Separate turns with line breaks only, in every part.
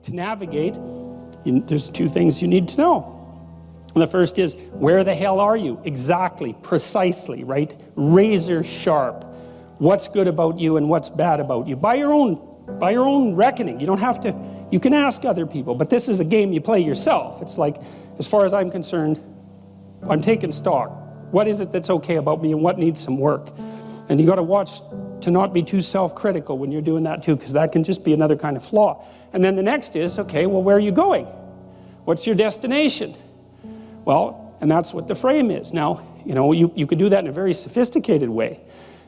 to navigate, there's two things you need to know. And the first is, where the hell are you? Exactly, precisely, right? Razor sharp. What's good about you and what's bad about you? By your own reckoning. You don't have to, you can ask other people, but this is a game you play yourself. It's like, as far as I'm concerned, I'm taking stock. What is it that's okay about me and what needs some work? And you got to watch to not be too self-critical when you're doing that too, because that can just be another kind of flaw. And then the next is, okay, well, where are you going? What's your destination? Well, and that's what the frame is. Now, you could do that in a very sophisticated way.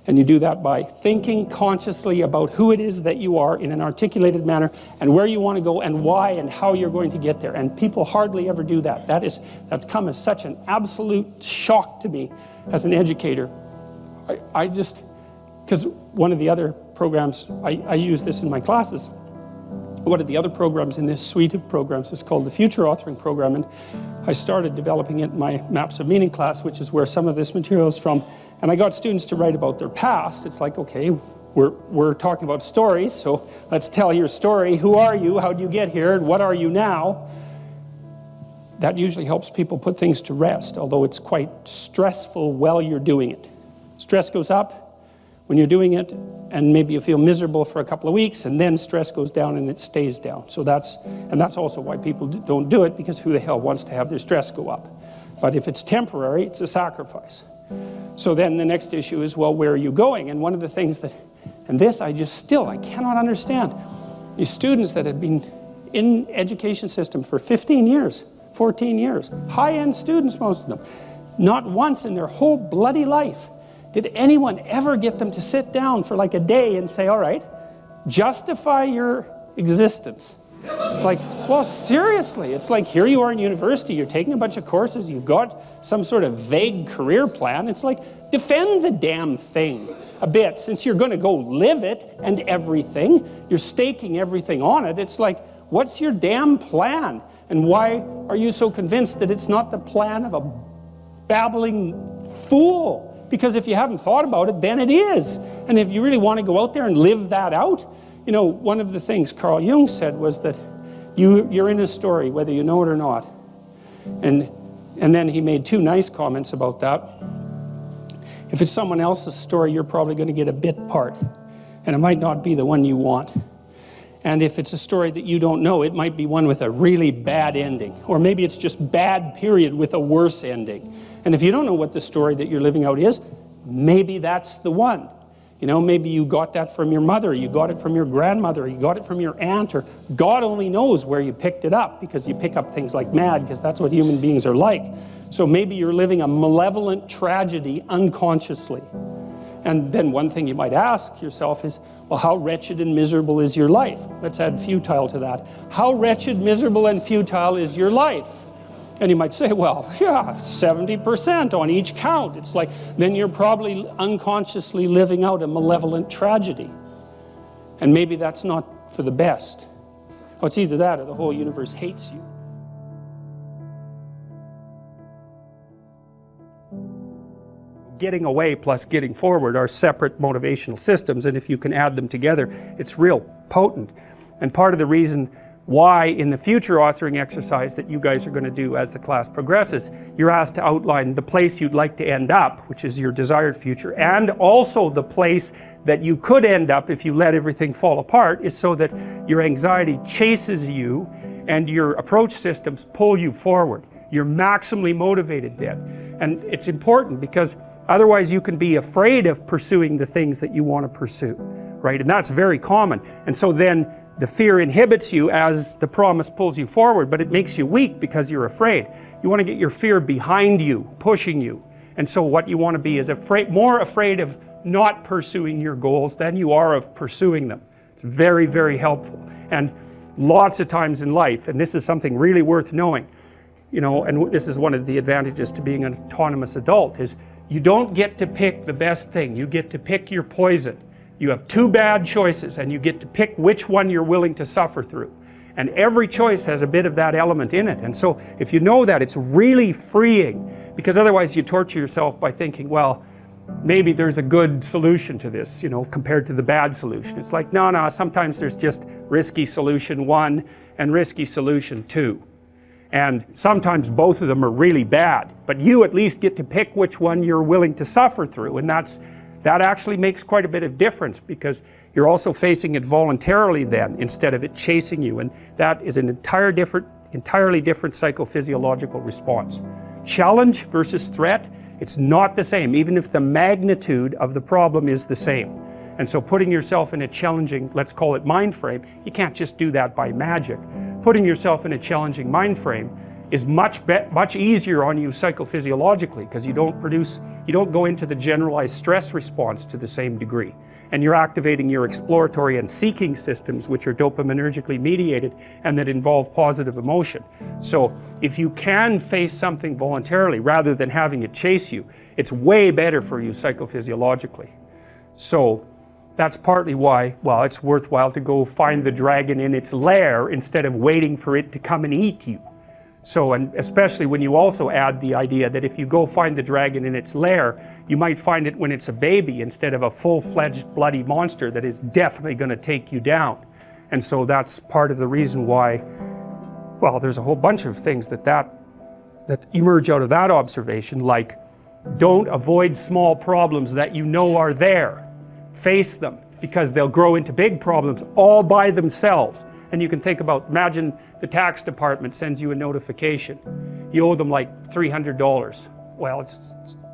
And you do that by thinking consciously about who it is that you are in an articulated manner and where you want to go and why and how you're going to get there. And people hardly ever do that. That's come as such an absolute shock to me as an educator. Because one of the other programs, I use this in my classes. One of the other programs in this suite of programs is called the Future Authoring Program, and I started developing it in my Maps of Meaning class, which is where some of this material is from. And I got students to write about their past. It's like, okay, we're talking about stories, so let's tell your story. Who are you? How did you get here? And what are you now? That usually helps people put things to rest, although it's quite stressful while you're doing it. Stress goes up when you're doing it, and maybe you feel miserable for a couple of weeks, and then stress goes down and it stays down. So that's also why people don't do it, because who the hell wants to have their stress go up? But if it's temporary, it's a sacrifice. So then the next issue is, well, where are you going? And one of the things that, and this I cannot understand. These students that have been in education system for 15 years, 14 years, high-end students, most of them, not once in their whole bloody life did anyone ever get them to sit down for like a day and say, all right, justify your existence. Like, well, seriously, it's like here you are in university, you're taking a bunch of courses, you've got some sort of vague career plan. It's like, defend the damn thing a bit, since you're going to go live it and everything. You're staking everything on it. It's like, what's your damn plan? And why are you so convinced that it's not the plan of a babbling fool? Because if you haven't thought about it, then it is. And if you really want to go out there and live that out, one of the things Carl Jung said was that you're in a story, whether you know it or not. And then he made two nice comments about that. If it's someone else's story, you're probably going to get a bit part. And it might not be the one you want. And if it's a story that you don't know, it might be one with a really bad ending. Or maybe it's just bad, period, with a worse ending. And if you don't know what the story that you're living out is, maybe that's the one. Maybe you got that from your mother, you got it from your grandmother, you got it from your aunt, or God only knows where you picked it up, because you pick up things like mad, because that's what human beings are like. So maybe you're living a malevolent tragedy unconsciously. And then one thing you might ask yourself is, well, how wretched and miserable is your life? Let's add futile to that. How wretched, miserable, and futile is your life? And you might say, well, yeah, 70% on each count. It's like, then you're probably unconsciously living out a malevolent tragedy. And maybe that's not for the best. Well, it's either that or the whole universe hates you. Getting away plus getting forward are separate motivational systems, and if you can add them together, it's real potent. And part of the reason why in the future authoring exercise that you guys are going to do as the class progresses, you're asked to outline the place you'd like to end up, which is your desired future, and also the place that you could end up if you let everything fall apart, is so that your anxiety chases you and your approach systems pull you forward. You're maximally motivated then. And it's important because otherwise you can be afraid of pursuing the things that you want to pursue, right? And that's very common. And so then the fear inhibits you as the promise pulls you forward, but it makes you weak because you're afraid. You want to get your fear behind you, pushing you. And so what you want to be is more afraid of not pursuing your goals than you are of pursuing them. It's very, very helpful. And lots of times in life, and this is something really worth knowing, and this is one of the advantages to being an autonomous adult, is you don't get to pick the best thing. You get to pick your poison. You have two bad choices, and you get to pick which one you're willing to suffer through. And every choice has a bit of that element in it. And so if you know that, it's really freeing, because otherwise you torture yourself by thinking, well, maybe there's a good solution to this, compared to the bad solution. It's like, no, sometimes there's just risky solution one,
and risky solution too. And sometimes both of them are really bad, but you at least get to pick which one you're willing to suffer through, and that actually makes quite a bit of difference, because you're also facing it voluntarily then, instead of it chasing you, and that is an entirely different psychophysiological response. Challenge versus threat, it's not the same, even if the magnitude of the problem is the same. And so putting yourself in a challenging, let's call it mind frame, you can't just do that by magic. Putting yourself in a challenging mind frame is much easier on you psychophysiologically, because you don't go into the generalized stress response to the same degree. And you're activating your exploratory and seeking systems, which are dopaminergically mediated and that involve positive emotion. So if you can face something voluntarily rather than having it chase you, it's way better for you psychophysiologically. So that's partly why, well, it's worthwhile to go find the dragon in its lair instead of waiting for it to come and eat you. So, and especially when you also add the idea that if you go find the dragon in its lair, you might find it when it's a baby instead of a full-fledged bloody monster that is definitely going to take you down. And so that's part of the reason why, well, there's a whole bunch of things that emerge out of that observation, like don't avoid small problems that you know are there. Face them, because they'll grow into big problems all by themselves. And you can think about, imagine the tax department sends you a notification. You owe them like $300. Well, it's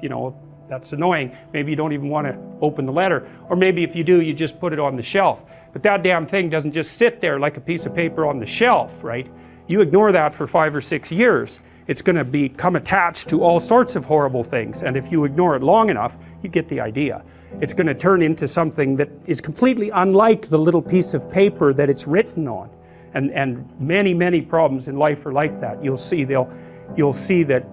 you know, that's annoying. Maybe you don't even want to open the letter. Or maybe if you do, you just put it on the shelf. But that damn thing doesn't just sit there like a piece of paper on the shelf, right? You ignore that for 5 or 6 years, it's going to become attached to all sorts of horrible things. And if you ignore it long enough, you get the idea. It's going to turn into something that is completely unlike the little piece of paper that it's written on. And many problems in life are like that. You'll see that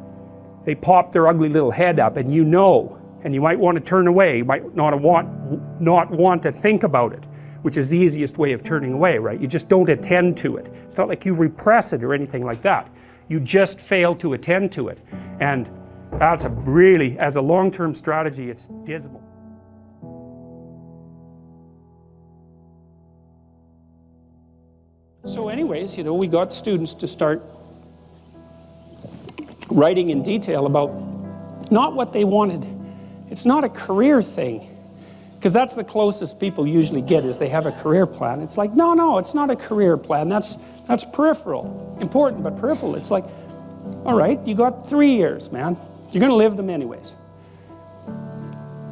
they pop their ugly little head up, and you know, and you might want to turn away. You might not want to think about it, which is the easiest way of turning away, right? You just don't attend to it. It's not like you repress it or anything like that. You just fail to attend to it. And that's as a long-term strategy, it's dismal.
So anyways, you know, we got students to start writing in detail about not what they wanted. It's not a career thing, because that's the closest people usually get, is they have a career plan. It's like, no, it's not a career plan. That's peripheral. Important, but peripheral. It's like, all right, you got 3 years, man. You're going to live them anyways.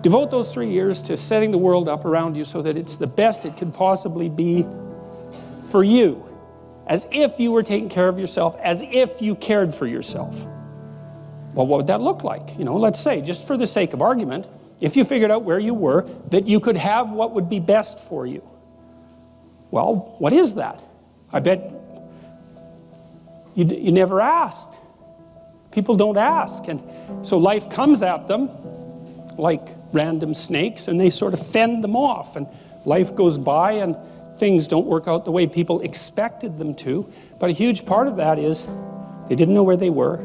Devote those 3 years to setting the world up around you so that it's the best it could possibly be for you, as if you were taking care of yourself, as if you cared for yourself. Well, what would that look like? You know, let's say, just for the sake of argument, if you figured out where you were, that you could have what would be best for you. Well, what is that? I bet you never asked. People don't ask, and so life comes at them like random snakes, and they sort of fend them off, and life goes by, and things don't work out the way people expected them to. But a huge part of that is they didn't know where they were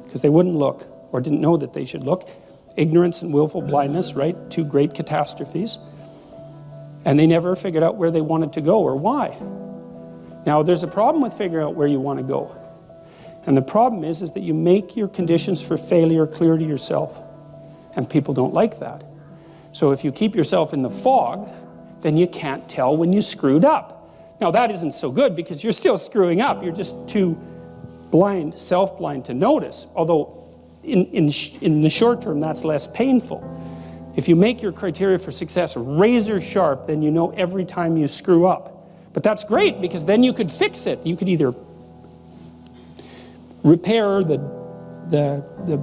because they wouldn't look, or didn't know that they should look. Ignorance and willful blindness, right? 2 great catastrophes. And they never figured out where they wanted to go or why. Now, there's a problem with figuring out where you want to go. And the problem is that you make your conditions for failure clear to yourself. And people don't like that. So if you keep yourself in the fog, then you can't tell when you screwed up. Now that isn't so good, because you're still screwing up. You're just too blind, self-blind to notice. Although in the short term, that's less painful. If you make your criteria for success razor sharp, then you know every time you screw up. But that's great, because then you could fix it. You could either repair the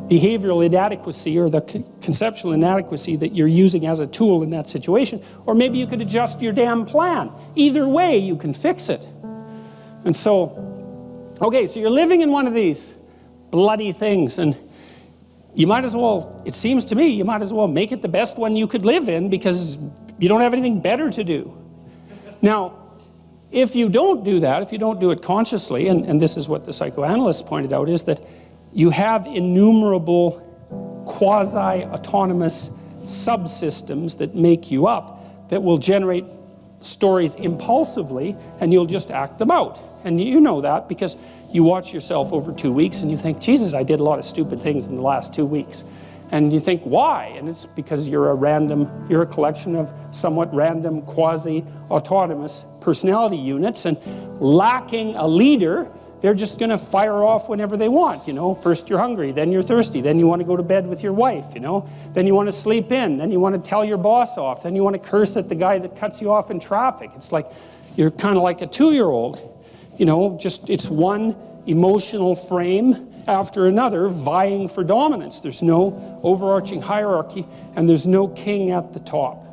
behavioral inadequacy or the conceptual inadequacy that you're using as a tool in that situation, or maybe you could adjust your damn plan. Either way, you can fix it. And so, okay, so you're living in one of these bloody things, and you might as well, it seems to me, you might as well make it the best one you could live in, because you don't have anything better to do. Now, if you don't do that, if you don't do it consciously, and this is what the psychoanalysts pointed out, is that you have innumerable quasi-autonomous subsystems that make you up, that will generate stories impulsively, and you'll just act them out. And you know that because you watch yourself over 2 weeks and you think, Jesus, I did a lot of stupid things in the last 2 weeks. And you think, why? And it's because you're a collection of somewhat random, quasi-autonomous personality units, and lacking a leader, they're just going to fire off whenever they want, you know. First you're hungry, then you're thirsty, then you want to go to bed with your wife, you know. Then you want to sleep in, then you want to tell your boss off, then you want to curse at the guy that cuts you off in traffic. It's like, you're kind of like a 2-year-old, you know, just it's one emotional frame after another vying for dominance. There's no overarching hierarchy, and there's no king at the top.